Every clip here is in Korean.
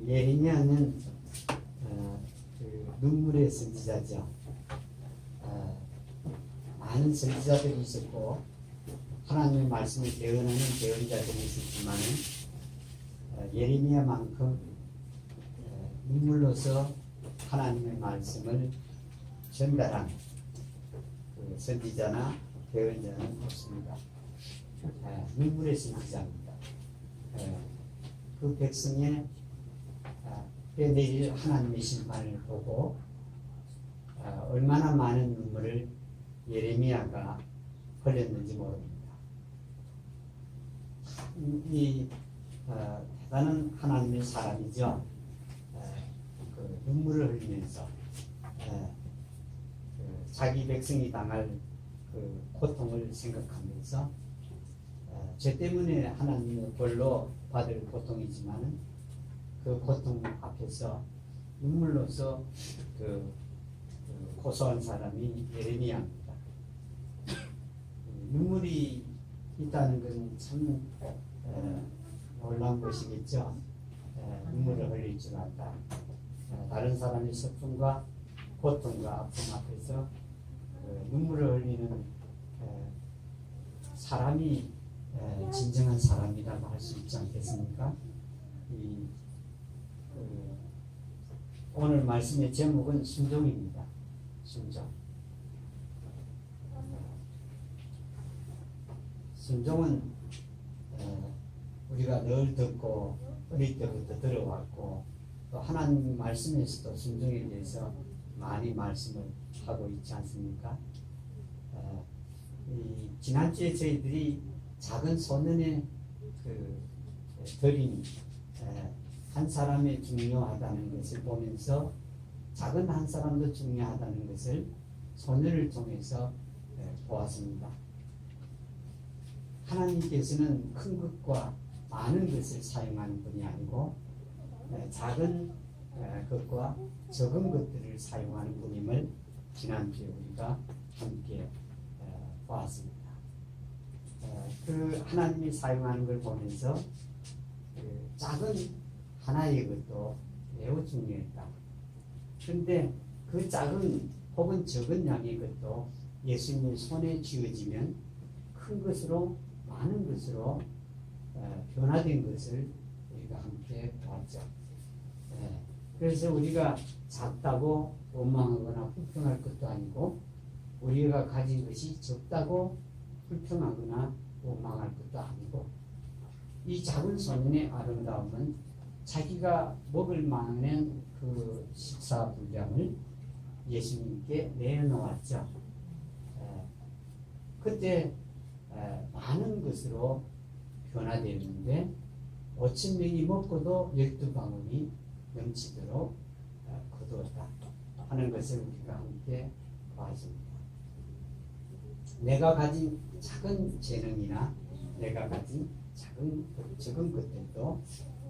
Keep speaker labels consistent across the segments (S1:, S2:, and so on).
S1: 예레미야는 눈물의 선지자죠. 많은 선지자들이 있었고 하나님의 말씀을 대언하는 대언자들이 있었지만 예레미야만큼 눈물로서 하나님의 말씀을 전달한 선지자나 대언자는 없습니다. 눈물의 선지자입니다. 그 백성의 내릴 하나님의 심판을 보고 얼마나 많은 눈물을 예레미야가 흘렸는지 모릅니다. 이 대단한 하나님의 사람이죠. 그 눈물을 흘리면서 자기 백성이 당할 그 고통을 생각하면서 죄 때문에 하나님의 벌로 받을 고통이지만은 그 고통 앞에서 눈물로서 고소한 사람이 예레미야입니다. 눈물이 있다는 것은 참 놀라운 것이겠죠. 눈물을 흘릴 줄 안다. 다른 사람의 슬픔과 고통과 아픔 앞에서 눈물을 흘리는 사람이 진정한 사람이라고 할 수 있지 않겠습니까? 오늘 말씀의 제목은 순종입니다. 순종. 순종은 우리가 늘 듣고 어릴 때부터 들어왔고 또 하나님 말씀에서도 순종에 대해서 많이 말씀을 하고 있지 않습니까? 지난주에 저희들이 작은 소년의 드림, 한 사람이 중요하다는 것을 보면서 작은 한 사람도 중요하다는 것을 소년을 통해서 보았습니다. 하나님께서는 큰 것과 많은 것을 사용하는 분이 아니고 작은 것과 적은 것들을 사용하는 분임을 지난주에 우리가 함께 보았습니다. 그 하나님이 사용하는 걸 보면서 작은 하나의 것도 매우 중요했다. 그런데 그 작은 혹은 적은 양의 것도 예수님의 손에 쥐어지면 큰 것으로 많은 것으로 변화된 것을 우리가 함께 보았죠. 그래서 우리가 작다고 원망하거나 불평할 것도 아니고 우리가 가진 것이 적다고 불평하거나 원망할 것도 아니고 이 작은 소년의 아름다움은 자기가 먹을 만한 그 식사 분량을 예수님께 내놓았죠. 그때 많은 것으로 변화되었는데 5,000명이 먹고도 12방울이 넘치도록 거두었다 하는 것을 우리가 함께 보았습니다. 내가 가진 작은 재능이나 내가 가진 적은 것들도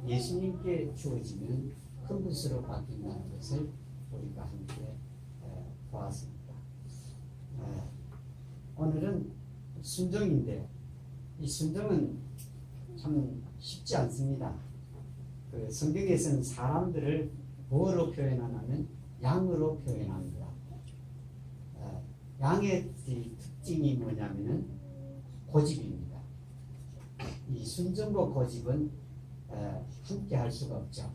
S1: 예수님께 주어지면 큰 것으로 바뀐다는 것을 우리가 함께 보았습니다. 오늘은 순종인데 이 순종은 참 쉽지 않습니다. 그 성경에서는 사람들을 뭐로 표현하냐면 양으로 표현합니다. 양의 특징이 뭐냐면은 고집입니다. 이 순종과 고집은 함께 할 수가 없죠.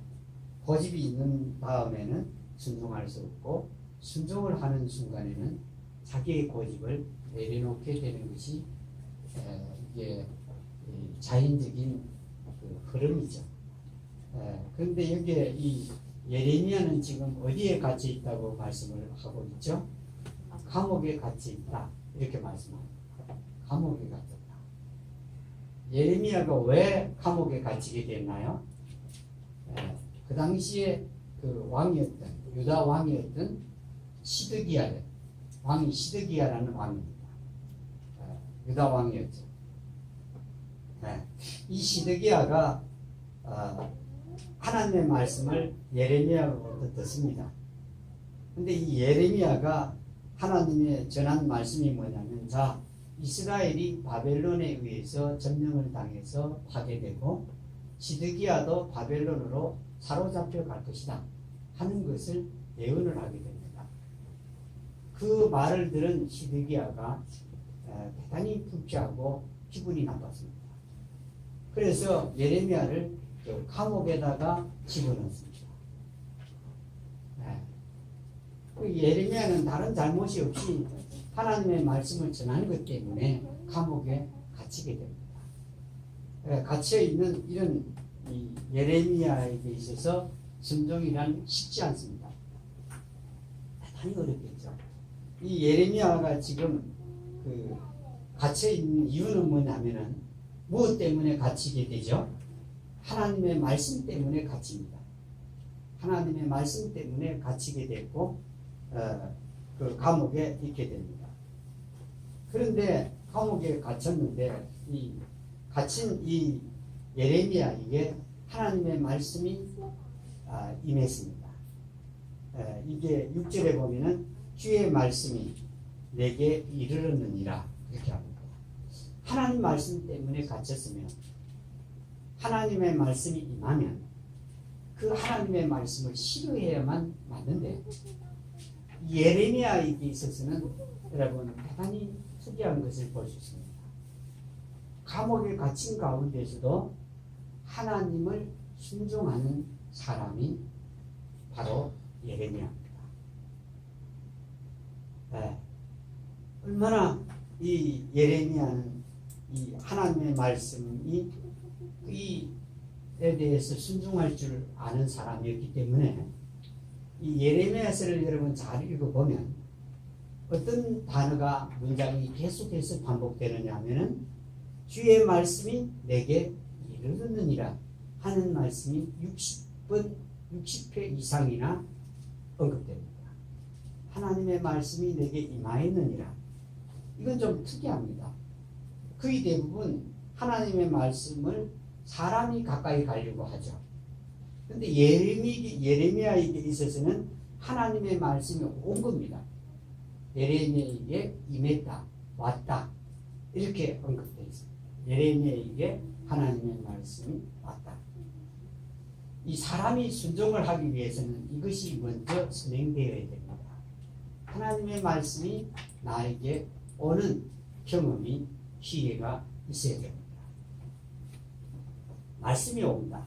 S1: 고집이 있는 다음에는 순종할 수 없고 순종을 하는 순간에는 자기의 고집을 내려놓게 되는 것이 이게 자연적인 그 흐름이죠. 그런데 여기에 이 예레미야는 지금 어디에 갇혀 있다고 말씀을 하고 있죠? 감옥에 갇혀 있다 이렇게 말씀합니다. 감옥에 갇혔다. 예레미야가 왜 감옥에 갇히게 됐나요? 그 당시에 그 왕이었던 유다 왕이었던 시드기야 왕이 시드기야라는 왕입니다. 유다 왕이었죠. 이 시드기야가 하나님의 말씀을 예레미야로부터 듣습니다. 근데 이 예레미야가 하나님의 전한 말씀이 뭐냐면 이스라엘이 바벨론에 의해서 점령을 당해서 파괴되고 시드기야도 바벨론으로 사로잡혀 갈 것이다 하는 것을 예언을 하게 됩니다. 그 말을 들은 시드기야가 대단히 불쾌하고 기분이 나빴습니다. 그래서 예레미야를 감옥에다가 집어넣습니다. 예레미야는 다른 잘못이 없이 하나님의 말씀을 전한 것 때문에 감옥에 갇히게 됩니다. 갇혀있는 이런 이 예레미야에게 있어서 순종이란 쉽지 않습니다. 대단히 어렵겠죠. 이 예레미야가 지금 갇혀있는 이유는 뭐냐면은 무엇 때문에 갇히게 되죠? 하나님의 말씀 때문에 갇힙니다. 하나님의 말씀 때문에 갇히게 됐고 그 감옥에 있게 됩니다. 그런데 감옥에 갇혔는데 이 갇힌 이 예레미야에게 하나님의 말씀이 임했습니다. 이게 6절에 보면은 주의 말씀이 내게 이르렀느니라 이렇게 합니다. 하나님 말씀 때문에 갇혔으면 하나님의 말씀이 임하면 그 하나님의 말씀을 싫어해야만 맞는데 예레미야에게 있어서는 여러분 대단히 특이한 것을 볼 수 있습니다. 감옥에 갇힌 가운데서도 하나님을 순종하는 사람이 바로 예레미야입니다. 얼마나 이 예레미야는 이 하나님의 말씀이 이에 대해서 순종할 줄 아는 사람이었기 때문에 이 예레미야서를 여러분 잘 읽어보면 어떤 단어가 문장이 계속해서 반복되느냐 하면은 주의 말씀이 내게 이르렀느니라 하는 말씀이 60회 이상이나 언급됩니다. 하나님의 말씀이 내게 임하였느니라. 이건 좀 특이합니다. 거의 대부분 하나님의 말씀을 사람이 가까이 가려고 하죠. 그런데 예레미야에게 있어서는 하나님의 말씀이 온 겁니다. 예레미야에게 임했다, 왔다 이렇게 언급되어 있습니다. 예레미야에게 하나님의 말씀이 왔다. 이 사람이 순종을 하기 위해서는 이것이 먼저 선행되어야 됩니다. 하나님의 말씀이 나에게 오는 경험이 기회가 있어야 됩니다. 말씀이 옵니다.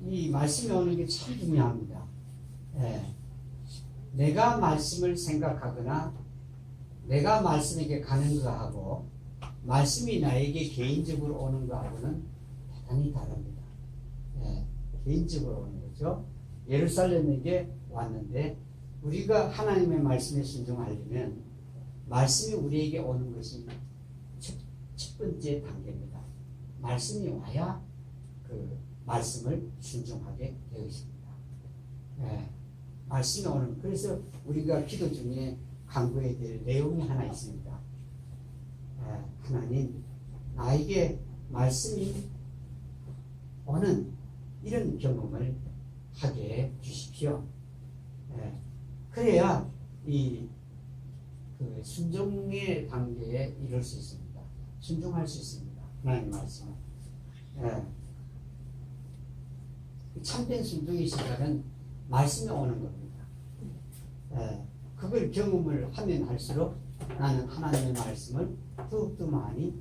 S1: 이 말씀이 오는 게 참 중요합니다. 내가 말씀을 생각하거나 내가 말씀에게 가는 거하고 말씀이 나에게 개인적으로 오는 거하고는 대단히 다릅니다. 개인적으로 오는 거죠. 예루살렘에게 왔는데 우리가 하나님의 말씀에 순종하려면 말씀이 우리에게 오는 것이 첫 번째 단계입니다. 말씀이 와야 그 말씀을 순종하게 되어 있습니다. 말씀이 오는, 그래서 우리가 기도 중에 간구해야 될 내용이 하나 있습니다. 하나님, 나에게 말씀이 오는 이런 경험을 하게 해 주십시오. 그래야 그 순종의 단계에 이룰 수 있습니다. 순종할 수 있습니다. 하나님 말씀은. 참된 순종의 시작은 말씀이 오는 겁니다. 그걸 경험을 하면 할수록 나는 하나님의 말씀을 더욱더 많이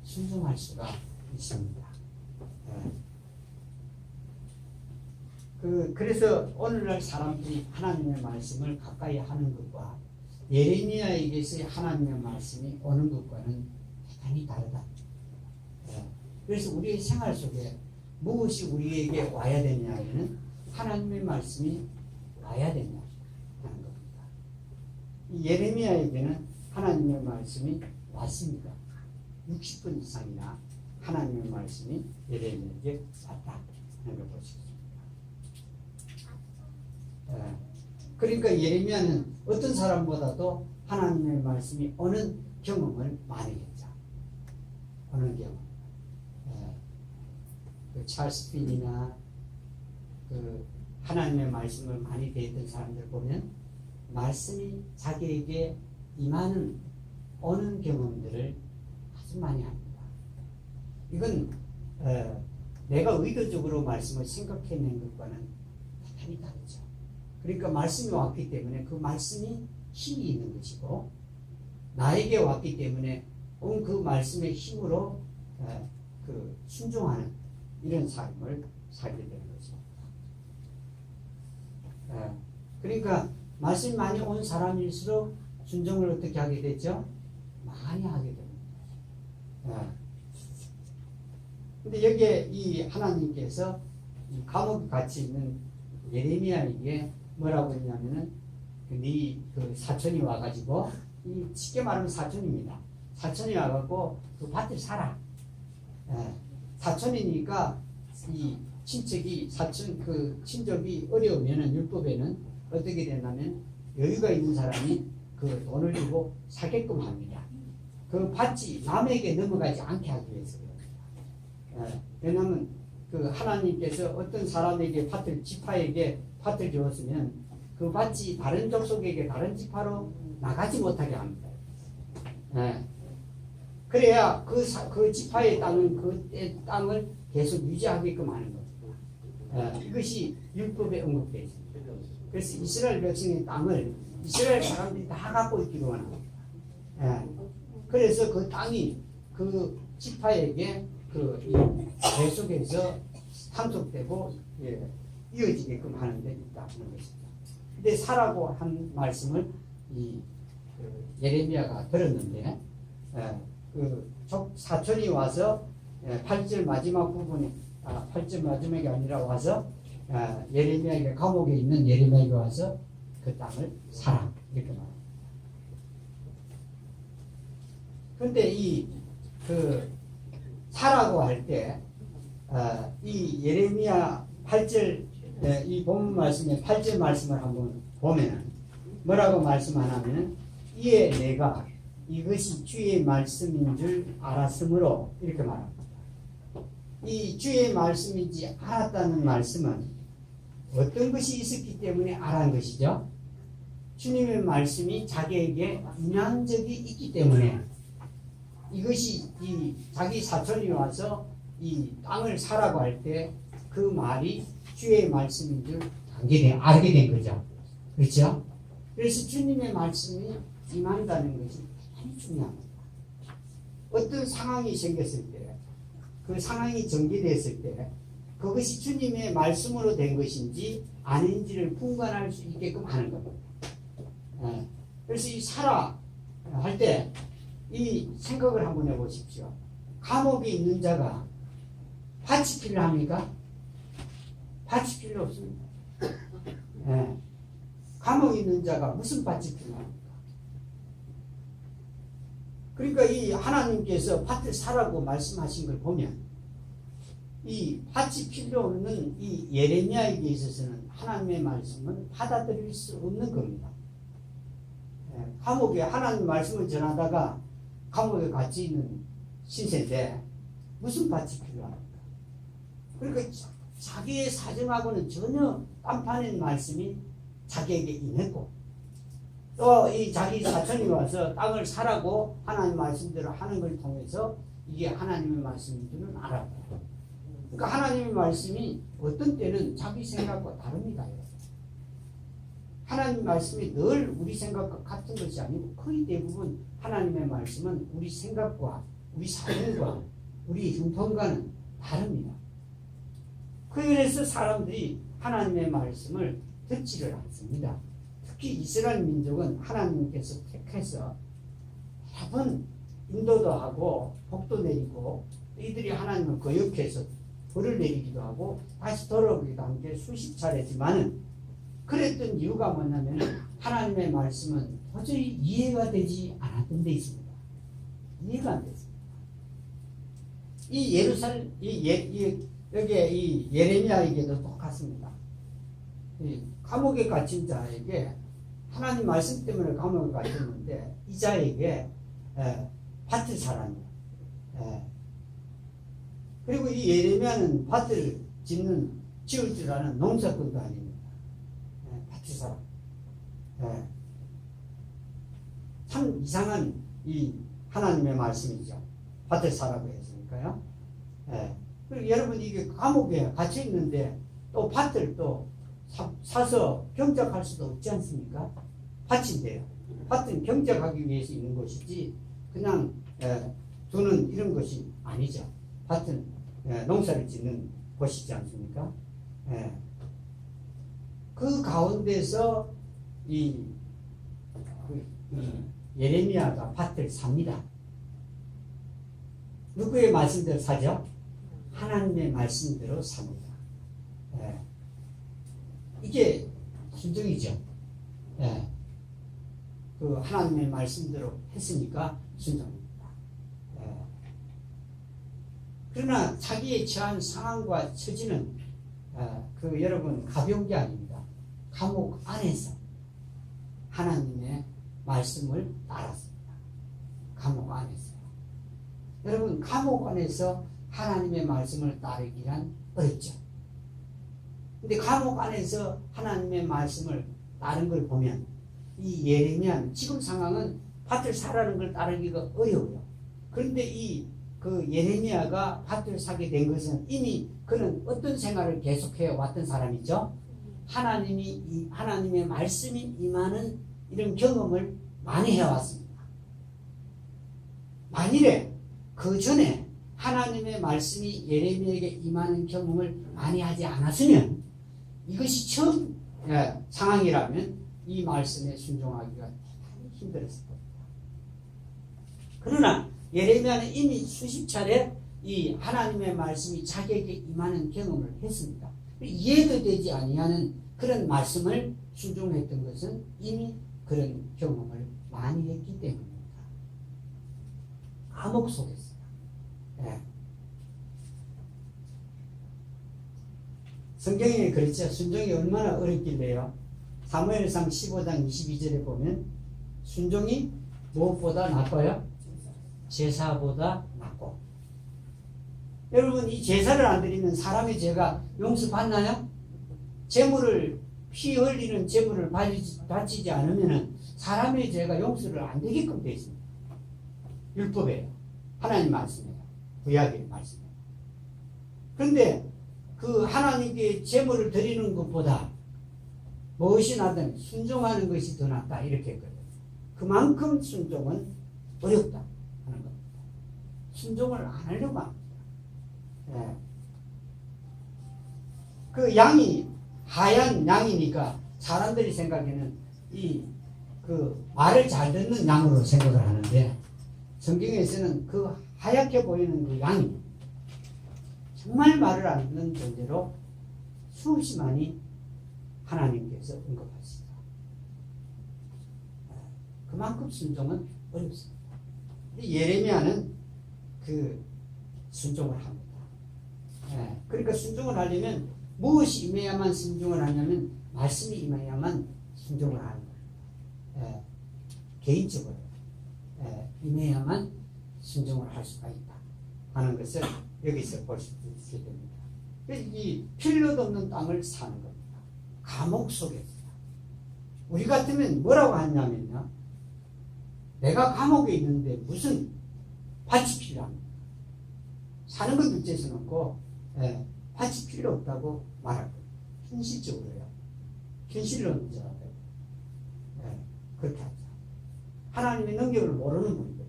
S1: 순종할 수가 있습니다. 그래서 오늘날 사람들이 하나님의 말씀을 가까이 하는 것과 예레미야에게서 하나님의 말씀이 오는 것과는 대단히 다르다. 그래서 우리의 생활 속에 무엇이 우리에게 와야 되냐면은 하나님의 말씀이 와야 되냐 하는 겁니다. 예레미야에게는 하나님의 말씀이 왔습니다. 60분 이상이나 하나님의 말씀이 예레미야에게 왔다 하는 걸 볼 수 있습니다. 그러니까 예레미야는 어떤 사람보다도 하나님의 말씀이 오는 경험을 많이 했죠. 오는 경험. 그 찰스 핀이나 그 하나님의 말씀을 많이 배웠던 사람들 보면 말씀이 자기에게 임하는 오는 경험들을 아주 많이 합니다. 이건 내가 의도적으로 말씀을 생각해낸 것과는 대단히 다르죠. 그러니까 말씀이 왔기 때문에 그 말씀이 힘이 있는 것이고, 나에게 왔기 때문에 온 그 말씀의 힘으로 그 순종하는 이런 삶을 살게 되는 것입니다. 그러니까 말씀이 많이 온 사람일수록 순종을 어떻게 하게 되죠? 많이 하게 됩니다. 근데 여기에 이 하나님께서 이 감옥에 갇혀 있는 예레미야에게 뭐라고 했냐면은 그 사촌이 와가지고, 이 쉽게 말하면 사촌입니다. 사촌이 와갖고 그 밭을 사라. 사촌이니까 이 친척이 그 친족이 어려우면은 율법에는 어떻게 된다면 여유가 있는 사람이 그 돈을 주고 사게끔 합니다. 그 밭이 남에게 넘어가지 않게 하기 위해서요. 왜냐하면 그 하나님께서 어떤 사람에게 지파에게 밭을 주었으면 그 밭이 다른 족속에게 다른 지파로 나가지 못하게 합니다. 그래야 그 지파의 땅은 그 땅을 계속 유지하게끔 하는 겁니다. 이것이 율법에 언급되어 있습니다. 그래서 이스라엘 백성의 땅을 이스라엘 사람들이 다 갖고 있기로 원합니다. 그래서 그 땅이 그 지파에게 계속해서 상속되고 이어지게끔 하는 데 있다는 것입니다. 근데 사라고 한 말씀을 예레미야가 들었는데, 그 사촌이 와서 8절 마지막 부분에 8절 마지막이 아니라 와서 예레미야에게 감옥에 있는 예레미야에게 와서 그 땅을 사라 이렇게 말합니다. 그런데 그 사라고 할 때 이 예레미야 8절 이 본문 말씀의 8절 말씀을 한번 보면 뭐라고 말씀하냐면은, 이에 내가 이것이 주의 말씀인 줄 알았으므로 이렇게 말합니다. 이 주의 말씀인지 알았다는 말씀은 어떤 것이 있었기 때문에 알은 것이죠? 주님의 말씀이 자기에게 임한 적이 있기 때문에, 이것이 자기 사촌이 와서 이 땅을 사라고 할 때 그 말이 주의 말씀인 줄 알게 된 거죠. 그렇죠? 그래서 주님의 말씀이 임한다는 것이 대단히 중요합니다. 어떤 상황이 생겼을 때, 그 상황이 전개됐을 때 그것이 주님의 말씀으로 된 것인지 아닌지를 분간할 수 있게끔 하는 겁니다. 그래서 이 사라 할 때 이 생각을 한번 해보십시오. 감옥에 있는 자가 밭이 필요합니까? 밭이 필요 없습니다. 감옥에 있는 자가 무슨 밭이 필요합니까? 그러니까 이 하나님께서 밭을 사라고 말씀하신 걸 보면, 이 밭이 필요 없는 이 예레미야에게 있어서는 하나님의 말씀은 받아들일 수 없는 겁니다. 감옥에 하나님 말씀을 전하다가 감옥에 갇혀 있는 신세인데 무슨 밭이 필요합니까? 그러니까 자기의 사정하고는 전혀 딴판인 말씀이 자기에게 임했고, 또 이 자기 사촌이 와서 땅을 사라고 하나님 말씀대로 하는 걸 통해서 이게 하나님의 말씀인 줄은 알았고, 그러니까 하나님의 말씀이 어떤 때는 자기 생각과 다릅니다. 하나님 말씀이 늘 우리 생각과 같은 것이 아니고 거의 대부분 하나님의 말씀은 우리 생각과 우리 사정과 우리 형통과는 다릅니다. 그래서 사람들이 하나님의 말씀을 듣지를 않습니다. 특히 이스라엘 민족은 하나님께서 택해서 여러 번 인도도 하고 복도 내리고, 이들이 하나님을 거역해서 벌을 내리기도 하고 다시 돌아오기도 한 게 수십 차례지만은, 그랬던 이유가 뭐냐면 하나님의 말씀은 도저히 이해가 되지 않았던 데 있습니다. 이해가 안 됐습니다. 여기에 이 예레미야에게도 똑같습니다. 이 감옥에 갇힌 자에게 하나님 말씀 때문에 감옥에 갇혔는데, 이 자에게 밭을 사라니. 그리고 이 예레미야는 밭을 지을 줄 아는 농사꾼도 아닙니다. 밭을 사라. 참 이상한 이 하나님의 말씀이죠. 밭을 사라고 했으니까요. 예. 그리고 여러분 이게 감옥에 갇혀 있는데 또 밭을 또 사서 경작할 수도 없지 않습니까? 밭인데요. 밭은 경작하기 위해서 있는 것이지 그냥 두는 이런 것이 아니죠. 밭은 농사를 짓는 곳이지 않습니까? 그 가운데서 이 예레미야가 밭을 삽니다. 누구의 말씀대로 사죠? 하나님의 말씀대로 삽니다. 이게 순종이죠. 그 하나님의 말씀대로 했으니까 순종입니다. 그러나 자기의 처한 상황과 처지는 그 여러분 가벼운 게 아닙니다. 감옥 안에서 하나님의 말씀을 따랐습니다. 감옥 안에서. 여러분 감옥 안에서 하나님의 말씀을 따르기란 어렵죠. 근데 감옥 안에서 하나님의 말씀을 따른 걸 보면 이 예레미야는 지금 상황은 밭을 사라는 걸 따르기가 어려워요. 그런데 그 예레미야가 밭을 사게 된 것은 이미 그는 어떤 생활을 계속해 왔던 사람이죠. 하나님의 말씀이 임하는 이런 경험을 많이 해왔습니다. 만일에 그 전에 하나님의 말씀이 예레미야에게 임하는 경험을 많이 하지 않았으면 이것이 처음 상황이라면 이 말씀에 순종하기가 대단히 힘들었을 겁니다. 그러나 예레미야는 이미 수십 차례 이 하나님의 말씀이 자기에게 임하는 경험을 했습니다. 이해도 되지 아니하는 그런 말씀을 순종했던 것은 이미 그런 경험을 많이 했기 때문입니다. 감옥 속에서. 성경에 그렇죠. 순종이 얼마나 어렵길래요. 사무엘상 15장 22절에 보면 순종이 무엇보다 나빠요? 제사보다 낫고. 여러분 이 제사를 안 드리면 사람의 죄가 용서받나요? 제물을 피 흘리는 제물을 바치지 않으면 사람의 죄가 용서를 안 되게끔 되어 있습니다. 율법이에요. 하나님 말씀이에요. 구약의 말씀이에요. 그런데 그 하나님께 제물을 드리는 것보다 무엇이 낫든 순종하는 것이 더 낫다 이렇게 했거든요. 그만큼 순종은 어렵다 하는 겁니다. 순종을 안 하려고 합니다. 그 양이 하얀 양이니까 사람들이 생각에는 그 말을 잘 듣는 양으로 생각을 하는데 성경에서는 그 하얗게 보이는 그 양이 정말 말을 안 듣는 존재로 수없이 많이 하나님께서 언급하시다. 그만큼 순종은 어렵습니다. 예레미야는 그 순종을 합니다. 그러니까 순종을 하려면 무엇이 임해야만 순종을 하냐면 말씀이 임해야만 순종을 하는 거예요. 개인적으로 임해야만 순종을 할 수가 있다 하는 것을 여기서 볼 수 있게 됩니다. 이 필요도 없는 땅을 사는 겁니다. 감옥 속에서. 우리 같으면 뭐라고 하냐면요. 내가 감옥에 있는데 무슨 밭이 필요합니까? 사는 건 문제에서 놓고 밭이 필요 없다고 말할 거예요. 현실적으로요. 현실론자가 돼요. 그렇게 하죠. 하나님의 능력을 모르는 분들,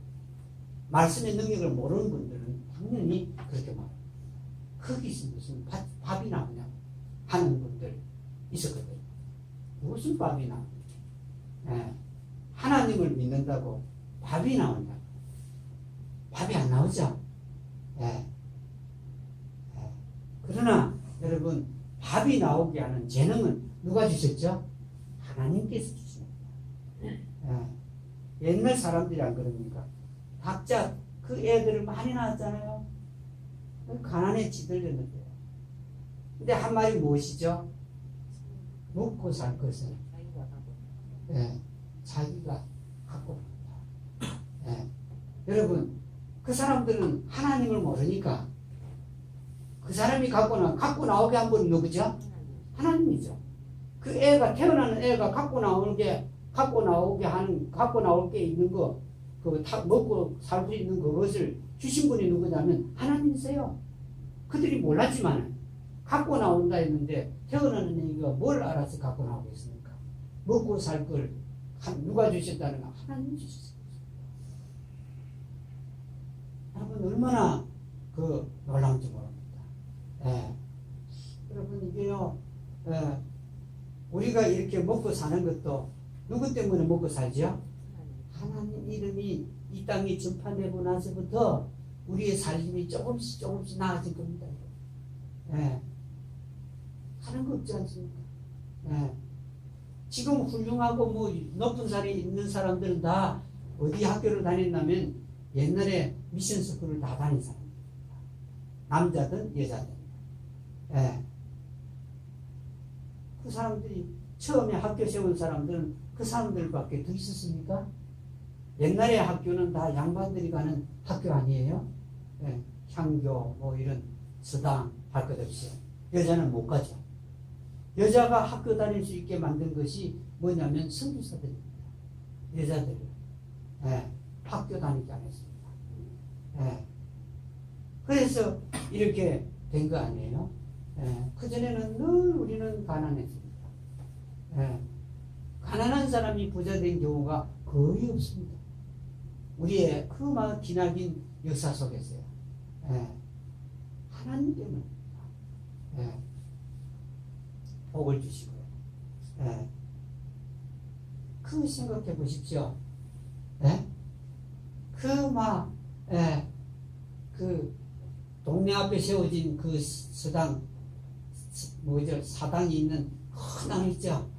S1: 말씀의 능력을 모르는 분들은 당연히 그렇게 말합니다. 거기서 무슨 밥이 나오냐 하는 분들 있었거든요. 무슨 밥이 나오냐. 하나님을 믿는다고 밥이 나오냐. 밥이 안 나오죠. 그러나 여러분 밥이 나오게 하는 재능은 누가 주셨죠? 하나님께서 주십니다. 옛날 사람들이 안 그럽니까? 각자 그 애들을 많이 낳았잖아요. 가난에 찌들렸는데요. 근데 한 말이 무엇이죠? 먹고 살 것은 자기가 갖고 옵니다. 여러분 그 사람들은 하나님을 모르니까 그 사람이 갖고 나오게 한 분은 누구죠? 하나님이죠. 그 애가 태어나는 애가 갖고 나올 게 있는 거 먹고 살 수 있는 그것을 주신 분이 누구냐면 하나님이세요. 그들이 몰랐지만 갖고 나온다 했는데 태어나는 애가 뭘 알아서 갖고 나오겠습니까? 먹고 살 걸 누가 주셨다는 거 하나님이 주셨어요. 여러분 얼마나 놀라운지 모릅니다. 예. 여러분 이게요, 우리가 이렇게 먹고 사는 것도 누구 때문에 먹고 살죠? 하나님 이름이 이 땅에 전파되고 나서부터 우리의 삶이 조금씩 나아진 겁니다. 예. 하는 거 없지 않습니까? 예. 지금 훌륭하고 높은 자리에 있는 사람들은 다 어디 학교를 다녔냐면 옛날에 미션 스쿨을 다 다닌 사람입니다. 남자든 여자든. 예. 그 사람들이 처음에 학교 세운 사람들은 그 사람들밖에 더 있었습니까? 옛날에 학교는 다 양반들이 가는 학교 아니에요? 예. 향교 이런 서당 할 것 없이 여자는 못 가죠. 여자가 학교 다닐 수 있게 만든 것이 뭐냐면 선교사들입니다. 여자들이. 예. 학교 다니게 안 했습니다. 예. 그래서 이렇게 된 거 아니에요? 예. 그전에는 늘 우리는 가난했습니다. 예. 가난한 사람이 부자 된 경우가 거의 없습니다. 우리의 막 기나긴 역사 속에서요. 예. 하나님 때문입니다. 예. 복을 주시고요. 예. 그 생각해 보십시오. 예? 동네 앞에 세워진 그 서당, 사당이 있는 큰 당 있죠?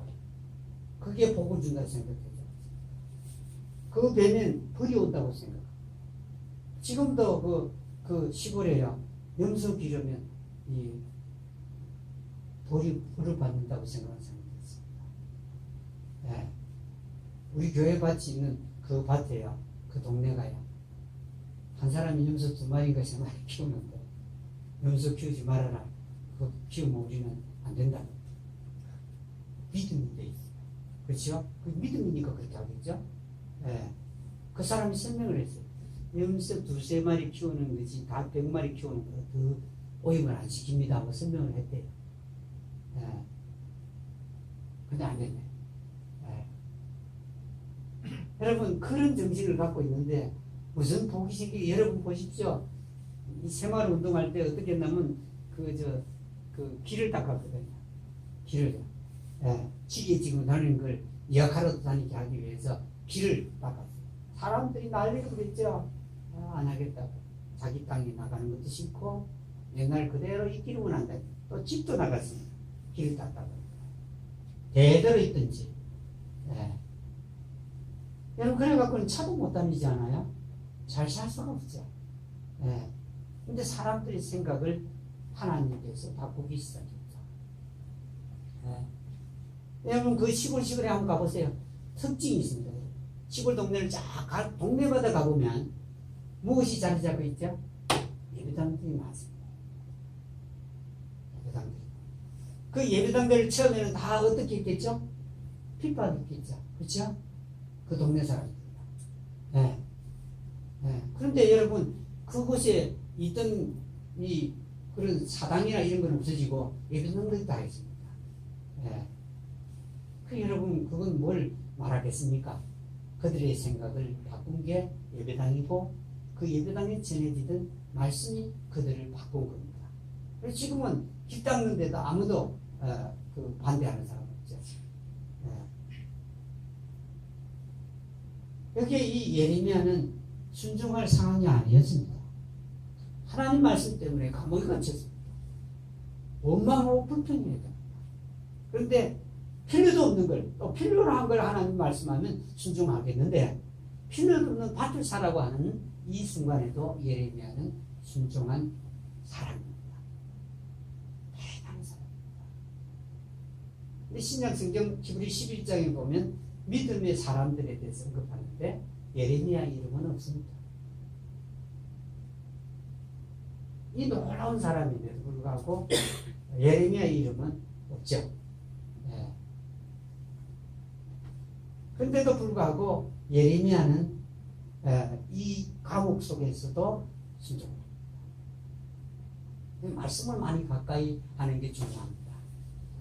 S1: 그게 복을 준다고 생각해요. 그 배는 벌이 온다고 생각해요. 지금도 그 시골에요. 염소 기르면 벌을 받는다고 생각하는 사람이 있습니다. 예. 우리 교회 밭이 있는 그 밭에요. 그 동네가요. 한 사람이 염소 2마리인가 3마리 키우는데 염소 키우지 말아라. 그거 키우면 우리는 안 된다. 믿음이 돼 있어요. 그렇죠? 그 믿음이니까 그렇게 하겠죠? 예. 그 사람이 설명을 했어요. 염소 2-3마리 키우는 것이 다 100마리 키우는 것보다 더 오염을 안 시킵니다 하고 설명을 했대요. 예. 근데 안 됐네. 예. 여러분 그런 정신을 갖고 있는데 무슨 복이 생기게 여러분 보십시오. 이 생활 운동할 때 어떻게 했냐면 길을 닦았거든요. 길을. 예. 지게 지금 다니는 걸 예약하러 다니게 하기 위해서 길을 닦았어요. 사람들이 난리를 그랬죠. 안 하겠다고. 자기 땅에 나가는 것도 싫고 옛날 그대로 있기로는 한다. 또 집도 나갔습니다. 길을 닦다가 대대로 있든지. 예. 여러분 그래갖고는 차도 못 다니지 않아요? 잘 살 수가 없죠. 예. 근데 사람들의 생각을 하나님께서 바꾸기 시작했죠. 예. 여러분 그 시골에 한번 가보세요. 특징이 있습니다. 시골 동네를 동네마다 가보면 무엇이 자리 잡고 있죠? 예배당들이 많습니다. 예배당들. 그 예배당들을 처음에는 다 어떻게 했겠죠? 핍박했겠죠. 그렇죠? 그 동네 사람들. 네. 네. 그런데 여러분 그곳에 있던 그런 사당이나 이런 건 없어지고 예배당들이 다 있습니다. 네. 여러분 그건 뭘 말하겠습니까? 그들의 생각을 바꾼 게 예배당이고 그 예배당에 전해지던 말씀이 그들을 바꾼 겁니다. 그래서 지금은 길 닦는 데도 아무도 반대하는 사람 없죠. 여기에 이 예레미야는 순종할 상황이 아니었습니다. 하나님 말씀 때문에 감옥에 갇혔습니다. 원망하고 불평해야 됩니다. 그런데 필요도 없는 걸, 또 필요로 한 걸 하나님 말씀하면 순종하겠는데 필요도 없는 밭을 사라고 하는 이 순간에도 예레미야는 순종한 사람입니다. 대단한 사람입니다. 근데 신약 성경 히브리 11장에 보면 믿음의 사람들에 대해서 언급하는데 예레미야 이름은 없습니다. 이 놀라운 사람인데도 불구하고 예레미야 이름은 없죠. 그런데도 불구하고 예레미야는 이 감옥 속에서도 순종을 합니다. 말씀을 많이 가까이 하는 게 중요합니다.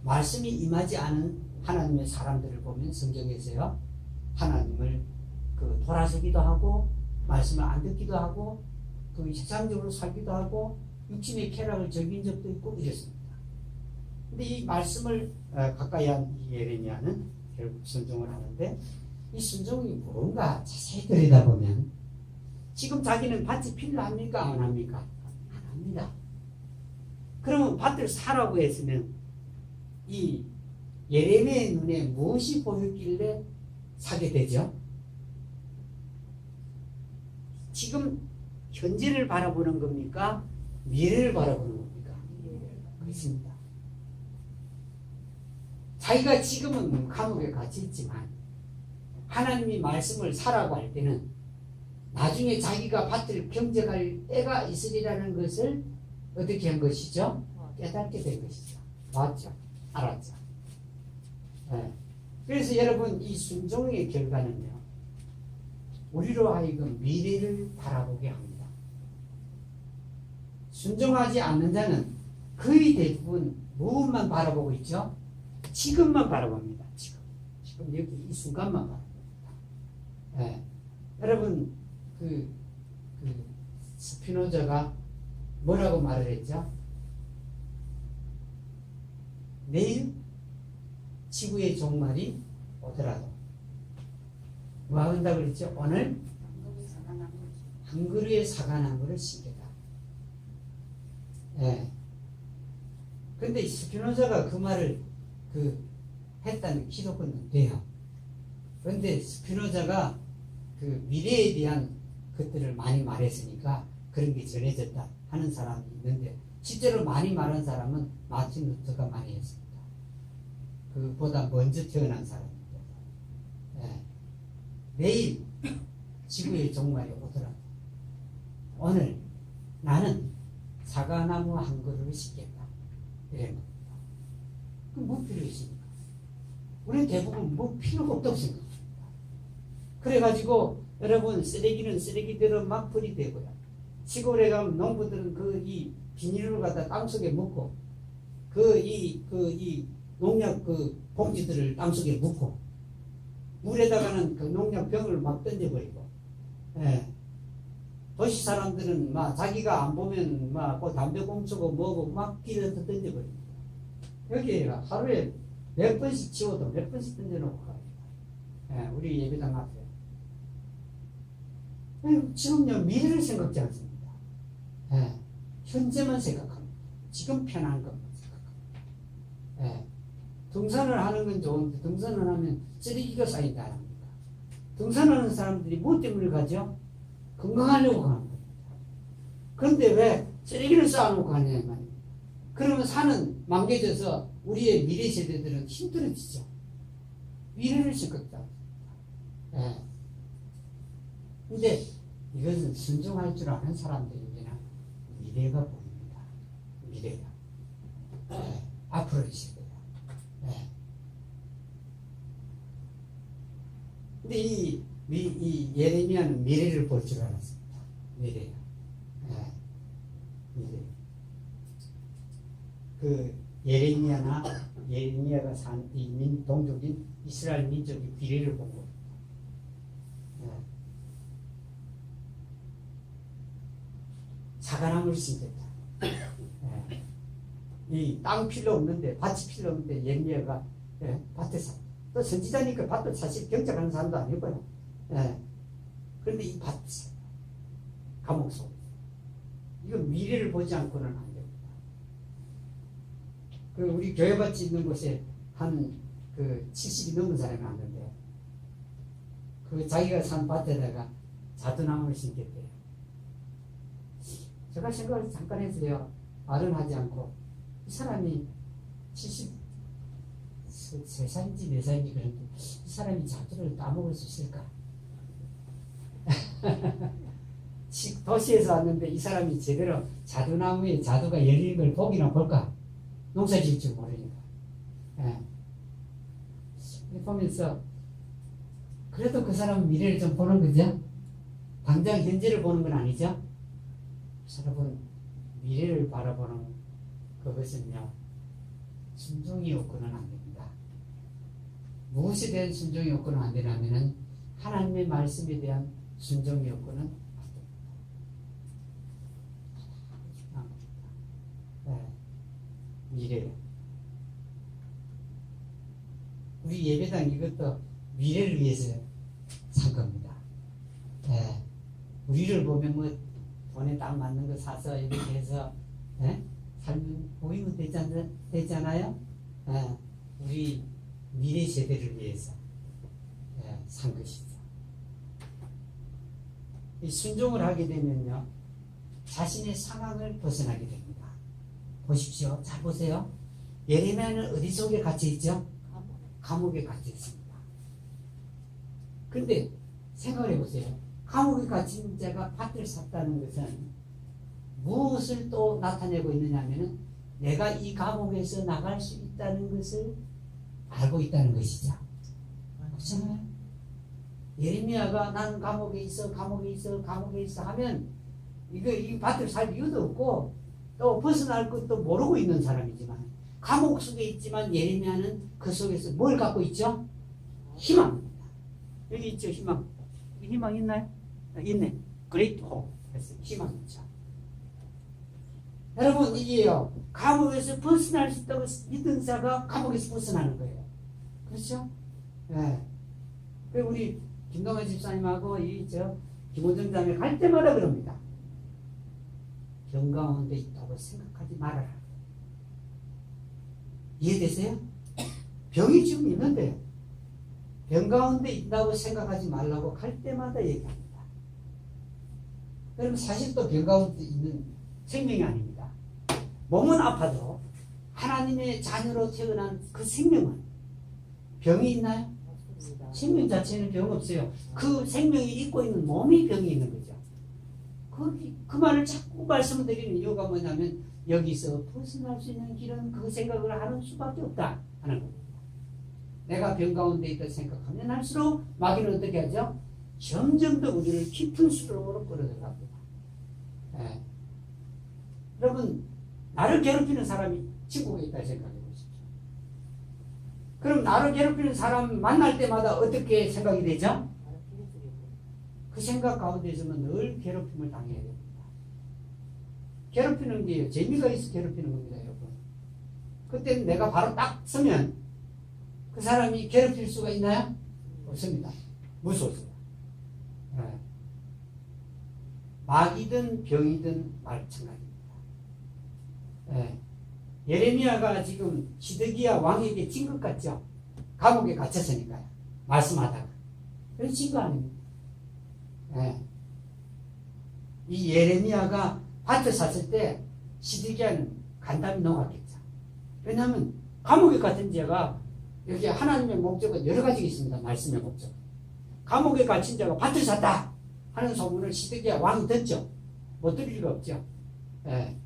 S1: 말씀이 임하지 않은 하나님의 사람들을 보면 성경에서요, 하나님을 돌아서기도 하고 말씀을 안 듣기도 하고 세상적으로 살기도 하고 육신의 쾌락을 즐긴 적도 있고 이랬습니다. 근데 이 말씀을 가까이 한 예레미야는 결국 순종을 하는데, 이 순종이 뭔가 자세히 들여다보면 지금 자기는 밭이 필요합니까? 안 합니까? 안 합니다. 그러면 밭을 사라고 했으면 이 예레미야의 눈에 무엇이 보였길래 사게 되죠? 지금 현재를 바라보는 겁니까? 미래를 바라보는 겁니까? 그렇습니다. 자기가 지금은 감옥에 갇혀 있지만 하나님이 말씀을 사라고 할 때는 나중에 자기가 밭을 경작할 때가 있으리라는 것을 어떻게 한 것이죠? 깨닫게 된 것이죠. 맞죠? 알았죠? 네. 그래서 여러분, 이 순종의 결과는요, 우리로 하여금 미래를 바라보게 합니다. 순종하지 않는 자는 거의 대부분 무엇만 바라보고 있죠? 지금만 바라봅니다. 지금 여기 이 순간만 바라봅니다. 네. 여러분, 스피노자가 뭐라고 말을 했죠? 내일 지구의 종말이 오더라도 뭐 한다고 그랬죠? 오늘 한 그루의 사과나무를 심겠다. 예. 근데 스피노자가 그 말을 했다는 기록은 돼요. 그런데 스피노자가 미래에 대한 것들을 많이 말했으니까 그런 게 전해졌다 하는 사람이 있는데, 실제로 많이 말한 사람은 마틴 루터가 많이 했습니다. 그보다 먼저 태어난 사람입니다. 예. 내일 지구의 종말이 오더라도 오늘 나는 사과나무 한 그루를 심겠다. 이런 겁니다. 그럼 뭐 필요 있습니까? 우리는 대부분 뭐 필요가 없다고 생각합니다. 그래가지고 여러분, 쓰레기는 쓰레기대로 막 버리되고요. 시골에 가면 농부들은 이 비닐을 갖다 땅속에 묻고 이 농약 봉지들을 땅속에 묻고 물에다가는 농약병을 막 던져버리고, 예. 도시 사람들은 막 자기가 안 보면 막 담배 꽁초고 뭐고 막 길에서 던져버립니다. 여기가 하루에 몇 번씩 치워도 몇 번씩 던져놓고 가요. 예, 우리 예배당 앞에. 지금요, 미래를 생각지 않습니다. 예, 현재만 생각합니다. 지금 편한 것만 생각합니다. 예, 등산을 하는 건 좋은데 등산을 하면 쓰레기가 쌓인다 합니까? 등산하는 사람들이 뭐 때문에 가죠? 건강하려고 가는 겁니다. 그런데 왜 쓰레기를 쌓아놓고 가냐 말입니다. 그러면 산은 망개져서 우리의 미래 세대들은 힘들어지죠. 미래를 생각지 않습니다. 예. 근데 이것은 순종할 줄 아는 사람들에게는 미래가 보입니다. 미래가. 네. 앞으로의 시대야. 네. 근데 이 예레미야는 미래를 볼 줄 알았습니다. 미래야. 네. 미래. 예레미야가 산 이 동족인 이스라엘 민족이 미래를 본 겁니다. 사과나무를 심겠다. 예. 이 땅 필요 없는데, 밭이 필요 없는데 예레미야가 밭에서, 또 선지자니까 밭도 사실 경작하는 사람도 아니고요. 예. 그런데 이 밭에서 감옥 속, 이건 미래를 보지 않고는 안 됩니다. 우리 교회밭이 있는 곳에 한 70이 넘은 사람이 왔는데, 자기가 산 밭에다가 자두나무를 심겠대요. 제가 생각을 잠깐 했어요. 말은 하지 않고, 이 사람이 73살인지 4살인지 그런데 이 사람이 자두를 따먹을 수 있을까? 도시에서 왔는데 이 사람이 제대로 자두나무에 자두가 열리는 걸 보기나 볼까? 농사 지을 줄 모르니까. 예. 보면서 그래도 그 사람은 미래를 좀 보는 거죠? 당장 현재를 보는 건 아니죠. 여러분, 미래를 바라보는 그것은요, 순종이 없고는 안 됩니다. 무엇에 대한 순종이 없고는 안 되냐면은 하나님의 말씀에 대한 순종이 없고는 안 됩니다. 네. 미래. 우리 예배당 이것도 미래를 위해서 산 겁니다. 네. 우리를 보면 뭐 돈에 딱 맞는 거 사서 이렇게 해서 네? 살면 보이면 되잖아요. 네. 우리 미래 세대를 위해서 네, 산 것이죠. 이 순종을 하게 되면요, 자신의 상황을 벗어나게 됩니다. 보십시오. 잘 보세요. 예레미야는 어디 속에 갇혀 있죠? 감옥에 갇혀 있습니다. 근데 생각을 해보세요. 감옥에 갇힌 자가 밭을 샀다는 것은 무엇을 또 나타내고 있느냐 하면은 내가 이 감옥에서 나갈 수 있다는 것을 알고 있다는 것이죠. 그렇잖아요. 예레미야가 나는 감옥에 있어 하면 이 밭을 살 이유도 없고 또 벗어날 것도 모르고 있는 사람이지만 감옥 속에 있지만 예레미야는 그 속에서 뭘 갖고 있죠? 희망입니다. 여기 있죠, 희망. 희망 있나요? 있네. Great hope. 희망 있죠. 여러분, 이게요, 감옥에서 벗어날 수 있다고 믿은 자가 감옥에서 벗어나는 거예요. 그렇죠? 네. 그리고 우리 김동환 집사님하고 김원정 자매 갈 때마다 그럽니다. 병 가운데 있다고 생각하지 말아라. 이해되세요? 병이 지금 있는데 병 가운데 있다고 생각하지 말라고 갈 때마다 얘기합니다. 그럼 사실 또 병 가운데 있는 생명이 아닙니다. 몸은 아파도 하나님의 자녀로 태어난 그 생명은 병이 있나요? 없습니다. 생명 자체는 병 없어요. 그 생명이 입고 있는 몸이 병이 있는 거죠. 그 말을 자꾸 말씀드리는 이유가 뭐냐면 여기서 벗어날 수 있는 길은 그 생각을 하는 수밖에 없다 하는 겁니다. 내가 병 가운데 있다 생각하면 할수록 마귀는 어떻게 하죠? 점점 더 우리를 깊은 수렁으로 끌어들어갑니다. 네. 여러분, 나를 괴롭히는 사람이 친구가 있다 생각해 보십시오. 그럼 나를 괴롭히는 사람 만날 때마다 어떻게 생각이 되죠? 그 생각 가운데서는 늘 괴롭힘을 당해야 됩니다. 괴롭히는 게 재미가 있어 괴롭히는 겁니다, 여러분. 그때는 내가 바로 딱 서면 그 사람이 괴롭힐 수가 있나요? 없습니다. 무서워서요. 네. 마귀든 병이든 마찬가지입니다. 네. 예레미야가 지금 시드기야 왕에게 진 것 같죠? 감옥에 갇혔으니까요. 말씀하다가. 그런 진 거 아닙니다. 네. 이 예레미야가 밭을 샀을 때 시드기야는 간담이 녹았겠죠. 왜냐하면 감옥에 갇힌 자가 여기 하나님의 목적은 여러 가지가 있습니다. 말씀의 목적. 감옥에 갇힌 자가 밭을 샀다 하는 소문을 시드기야 왕이 듣죠. 못 들을 리가 없죠. 예.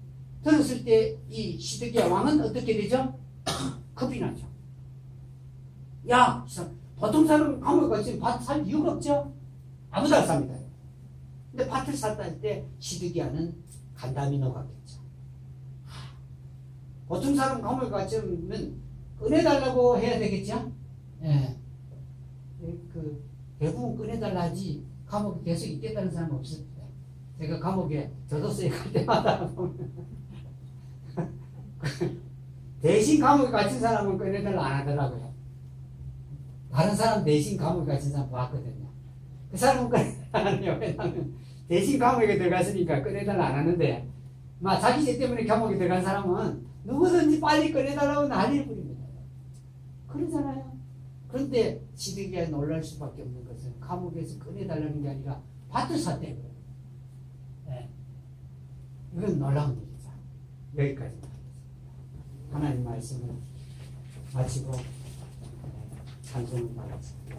S1: 들었을 때 이 시드기야 왕은 어떻게 되죠? 겁이 나죠. 야, 보통 사람은 감옥에 갇히면 밭 살 이유가 없죠. 아무도 안 삽니다. 근데 밭을 샀다 할 때 시드기야는 간담이 녹았겠죠. 보통 사람 감옥에 갇히면 꺼내달라고 해야 되겠죠? 예. 대부분 꺼내달라 하지, 감옥에 계속 있겠다는 사람은 없습니다. 제가 감옥에 저도서에 갈 때마다 보면, 대신 감옥에 갇힌 사람은 꺼내달라 안 하더라고요. 다른 사람 대신 감옥에 갇힌 사람 봤거든요. 그 사람은 꺼내달라 안 해요. 왜냐하면 대신 감옥에 들어갔으니까 꺼내달라 안 하는데, 자기 죄 때문에 감옥에 들어간 사람은 누구든지 빨리 꺼내달라고 난리를 부립니다. 그러잖아요. 그런데 시드기야 놀랄 수밖에 없는 것은 감옥에서 꺼내달라는 게 아니라 밭을 샀대요. 네. 이건 놀라운 일이죠. 여기까지 하겠습니다. 하나님 말씀을 마치고 찬송을 받았습니다.